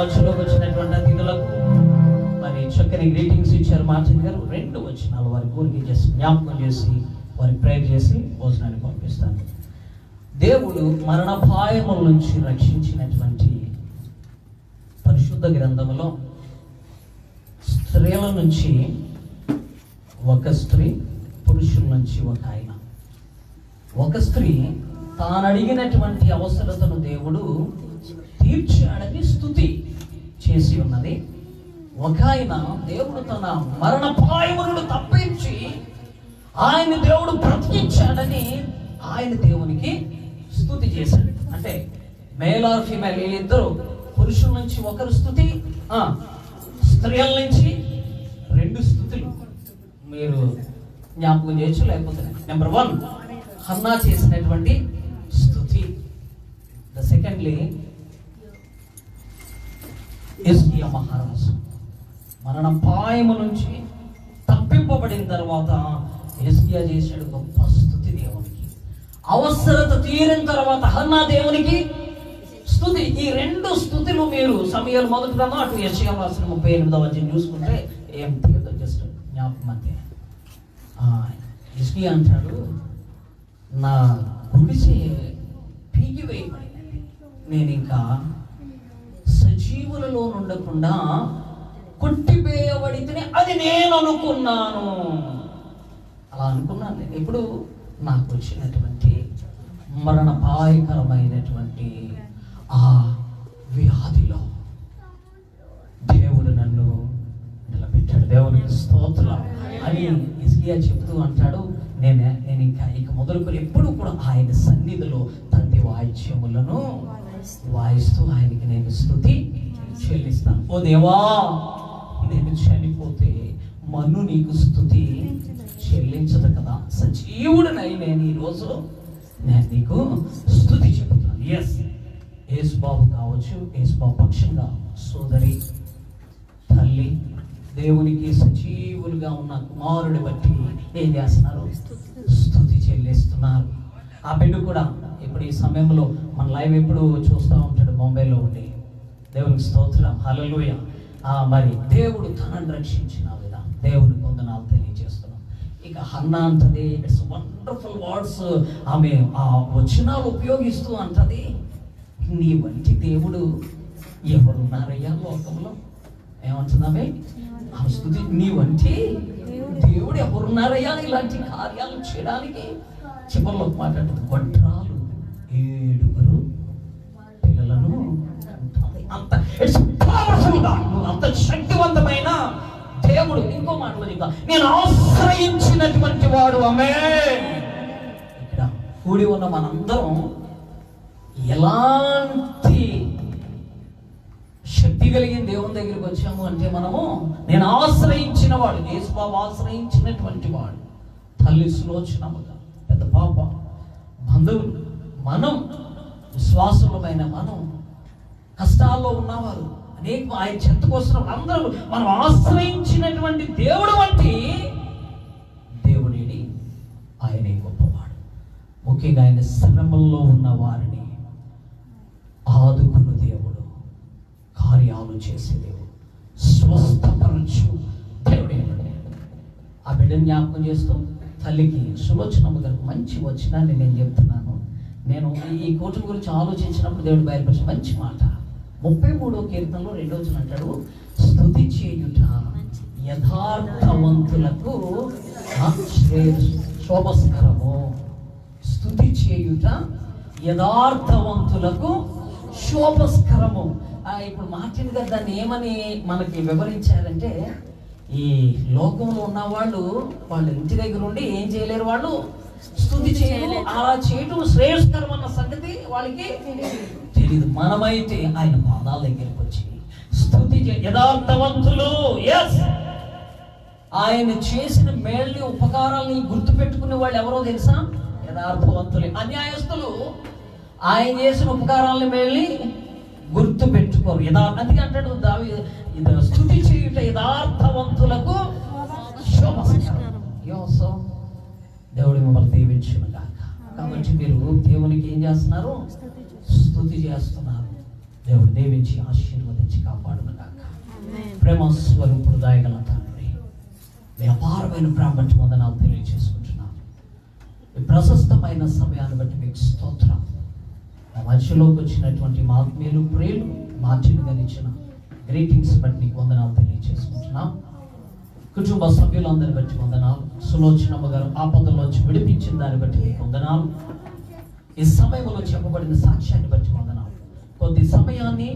మధ్యలోకి వచ్చినటువంటి అతిథులకు మరి చక్కని గ్రీటింగ్స్ ఇచ్చారు మార్చిన్ గారు. 2 వచనాలు వారి ఊరికి జస్ట్ జ్ఞాపకం చేసి వారి ప్రేయర్ చేసి భోజనాన్ని పంపిస్తాను. దేవుడు మరణాపాయముల నుంచి రక్షించినటువంటి పరిశుద్ధ గ్రంథములో స్త్రీల నుంచి ఒక స్త్రీ, పురుషుల నుంచి ఒక ఆయన. ఒక స్త్రీ తాను అడిగినటువంటి అవసరతను దేవుడు తీర్చాడని స్తుతి చేసి ఉన్నది. ఒక ఆయన దేవుడు తన మరణాపాయములను తప్పించి ఆయన దేవుడు బ్రతికించాడని ఆయన దేవునికి స్తుతి చేశాడు. అంటే మేల్ ఆర్ ఫీమేల్ వీళ్ళిద్దరు, పురుషుల నుంచి ఒకరు స్తుతి, స్త్రీల నుంచి 2 స్తుతులు మీరు జ్ఞాపకం చేయొచ్చు. లేకపోతే నెంబర్ 1 హన్నా చేసినటువంటి స్తుతి. సెకండ్లీ హిజ్కియా మహారాజు మరణాపాయము నుంచి తప్పింపబడిన తర్వాత హిజ్కియా చేశాడు గొప్ప స్తుతి దేవునికి. అవసరత తీరిన తర్వాత హన్నా దేవునికి స్తుతి. ఈ 2 స్తుతులు మీరు సమయాలు మొదటిగా అటు యెషయా రాసిన 38వ అధ్యాయం చూసుకుంటే ఏం తీయదో జస్ట్ జ్ఞాపకం అంతే. హిజ్కియా అంటాడు, నా గుడిసె పీకి వేయబడినది, నేను ఇంకా సజీవులలో ఉండకుండా కొట్టివేయబడితేనే అది నేను అనుకున్నాను. అలా అనుకున్నాను నేను. ఇప్పుడు నాకు వచ్చినటువంటి మరణాపాయకరమైనటువంటి ఆ వ్యాధిలో దేవుడు నన్ను నిలబెట్టాడు. దేవునికి స్తోత్రం అని హిజ్కియా చెప్తూ అంటాడు, నేను ఇక మొదలుకొని ఎప్పుడు కూడా ఆయన సన్నిధిలో తంతి వాయిద్యములను వాయిస్తూ ఆయనకి నేను స్తుతి చెల్లిస్తాను. ఓ దేవా, నేను చనిపోతే మన్ను నీకు స్తుతి చెల్లించదు కదా, సజీవుడినై నేను ఈరోజు నేను నీకు స్తుతి చెబుతున్నాను. యేసుబాబు కావచ్చు, యేసుబాబు పక్షంగా సోదరి తల్లి దేవునికి సజీవులుగా ఉన్న కుమారుడి బట్టి ఏం చేస్తున్నారు? స్తుతి చెల్లిస్తున్నారు. ఆ బిడ్డ కూడా ఇప్పుడు ఈ సమయంలో మన లైవ్ ఎప్పుడు చూస్తూ ఉంటాడు బొంబాయిలో ఉండి. దేవునికి స్తోత్రం, హల్లెలూయా. మరి దేవుడు తనను రక్షించిన విధానం దేవుని వందనాలు తెలియజేస్తున్నాం. ఇక హన్నా అంటది, ఇట్స్ వండర్ఫుల్ వర్డ్స్. ఆమె ఆ వచనాలు ఉపయోగిస్తూ అంటది, నీ వంటి దేవుడు ఎవరున్నారయ్యా లోకంలో. ఏమంటున్నామే? ఆ స్తుతి, నీ వంటి దేవుడు ఎవరున్నారయ్యా ఇలాంటి కార్యాలు చేయడానికి. చివరిలో మాట్లాడుతుంది, గొడ్రాలు 7 పిల్లలను అంత అంత శక్తివంతమైన దేవుడు. ఇంకో మాటలో చెప్తా, నేను ఆశ్రయించినటువంటి వాడు. ఆమేన్. ఇక్కడ కూడి ఉన్న మనందరం ఎలాంటి శక్తి కలిగిన దేవుని దగ్గరికి వచ్చాము అంటే మనము నేను ఆశ్రయించిన వాడు, యేసుబాబు ఆశ్రయించినటువంటి వాడు. తల్లి సులోచనమ్మ, పెద్ద పాప, బంధువులు, మనం విశ్వాసులమైన మనం, కష్టాల్లో ఉన్నవారు, అనేక ఆయన చెంతకు వస్తున్న అందరూ మనం ఆశ్రయించినటువంటి దేవుడు వంటి దేవుడేడి ఆయనే గొప్పవాడు. ముఖ్యంగా ఆయన శ్రమల్లో ఉన్న వారిని ఆదుకున్న దేవుడు, కార్యాలు చేసే దేవుడు, స్వస్థపరచు దేవుడే. ఆ బిడ్డను జ్ఞాపకం చేస్తూ తల్లికి సులోచనమ్మ గారికి మంచి వచనాన్ని నేను చెప్తున్నాను. నేను ఈ కూటమి గురించి ఆలోచించినప్పుడు దేవుడు బయలుపరిచిన మంచి మాట. 33వ కీర్తనలో 2వ వచనం అంటాడు, స్తుతి చేయుట యథార్థవంతులకు శోభస్కరము. స్తుతి చేయుట యథార్థవంతులకు శోభస్కరము. ఇప్పుడు మార్టిన్ గారు దాన్ని ఏమని మనకి వివరించారంటే, ఈ లోకంలో ఉన్న వాళ్ళు వాళ్ళ ఇంటి దగ్గర ఉండి ఏం చేయలేరు, వాళ్ళు స్తుతి చేయలేరు. అలా చేయటం శ్రేయస్కరం అన్న సంగతి వాళ్ళకి తెలియదు. మనమైతే ఆయన పాదాల దగ్గరికి వచ్చి స్తుతి యథార్థవంతులు, ఆయన చేసిన మేళ్ళని ఉపకారాలని గుర్తు పెట్టుకునే వాళ్ళు ఎవరో తెలుసా? యథార్థవంతులే. అన్యాయస్తులు ఆయన చేసిన ఉపకారాలని మేళ్ళని గుర్తు పెట్టుకోరు. అందుకే అంటాడు దావీదు, స్తుతి చేయుట యథార్థవంతులకు శోభస్కరం. దేవుడు మిమ్మల్ని దీవించును గాక. కాబట్టి మీరు దేవునికి ఏం చేస్తున్నారు? స్తుతి చేస్తున్నారు. దేవుడు దీవించి ఆశీర్వదించి కాపాడును గాక. ప్రేమ స్వరూపుడు దయగల తండ్రి, మీ అపారమైన ప్రేమ బట్టి వందనాలు తెలియజేసుకుంటున్నాను. ఈ ప్రశస్తమైన సమయాన్ని బట్టి మీకు స్తోత్రం. మా మధ్యలోకి వచ్చినటువంటి మా ఆత్మీయులు ప్రియులు మార్చిని ఇచ్చిన గ్రీటింగ్స్ బట్టి నీకు వందనాలు తెలియజేసుకుంటున్నాం. కుటుంబ సభ్యులందరిని బట్టి వందనాలు. సులోచనమ్మ గారు ఆపదలోంచి విడిపించిన దాన్ని బట్టి మీకు వందనాలు. ఈ సమయంలో చెప్పబడిన సాక్ష్యాన్ని బట్టి వందనాలు. కొద్ది సమయాన్ని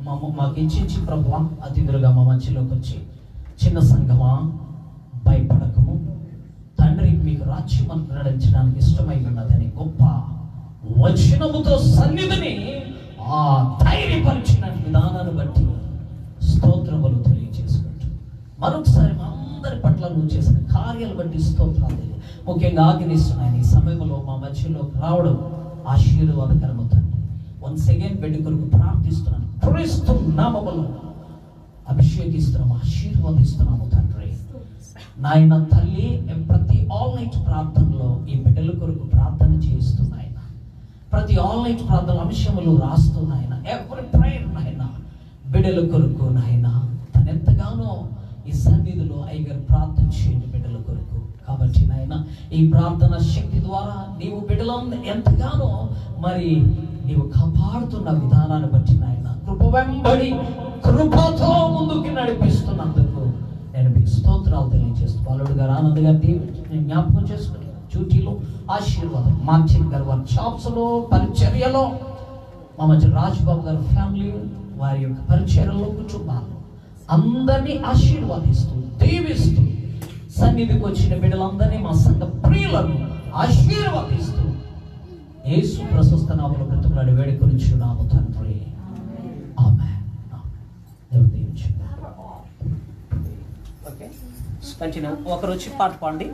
మాకు ఇచ్చించి ప్రభువా అతిథులుగా మా మధ్యలోకి వచ్చి, చిన్న సంఘమా భయపడకము, తండ్రి మీకు రాజ్యం నడించడానికి ఇష్టమై ఉన్నదని గొప్ప వచనముతో సన్నిధిని ఆ ధైర్యపరిచిన విధానాన్ని బట్టి స్తోత్రములు తెలియజేసుకుంటూ మరొకసారి మా అందరి పట్ల నువ్వు చేసిన కార్యాలు బట్టి స్తోత్రాలు. ముఖ్యంగా ఆగ్రహిస్తున్నాయని ఈ సమయంలో మా మధ్యలోకి రావడం ఆశీర్వాదకరము తండ్రి. వన్స్ అగైన్ బిడ్డ కొరకు ప్రార్థిస్తున్నాను. క్రీస్తు నామములో అభిషేకిస్తున్నాము, ఆశీర్వదిస్తున్నాము తండ్రి. నాయన తల్లి, ప్రతి ఆల్ నైట్ ప్రార్థనలో ఈ బిడ్డల కొరకు ప్రార్థన చేస్తున్నాయన, ప్రతి ఆల్ నైట్ ప్రార్థన అంశములు రాస్తున్నాయన, ఎవరి ప్రేయర్ నాయన బిడ్డల కొరకు నాయన తను ఎంతగానో ఈ సన్నిధిలో అయ్యగారు ప్రార్థన చేయండి బిడ్డల కొరకు. కాబట్టి నాయన ఈ ప్రార్థన శక్తి ద్వారా నీవు బిడ్డలను ఎంతగానో మరి నీవు కాపాడుతున్న విధానాన్ని బట్టి నాయన కృప వెంబడి కృపతో ముందుకు నడిపిస్తున్నందుకు నేను మీకు స్తోత్రాలు తెలియజేస్తూ బాలుడు గారు ఆనంద్ గారు నేను జ్ఞాపకం చేసుకుని డ్యూటీలో ఆశీర్వాదం, మార్చిన్ గారు వారి షాప్స్లో పరిచర్యలో, మా మధ్య రాజ్బాబు గారు ఫ్యామిలీ వారి యొక్క పరిచర్యలో కుటుంబాలు అందరినీ ఆశీర్వాదిస్తూ దీవిస్తూ సన్నిధికి వచ్చిన బిడ్డలందరినీ మా సంఘ ప్రియులను ఆశీర్వాదిస్తూ యేసు ప్రశస్త నామములో బ్రతుకులాడి వేడుకొనిచున్నాము తండ్రి. ఆమేన్. దేవుడు దీవించును. Okay, continue. ఒకరు వచ్చి పాట పాడండి.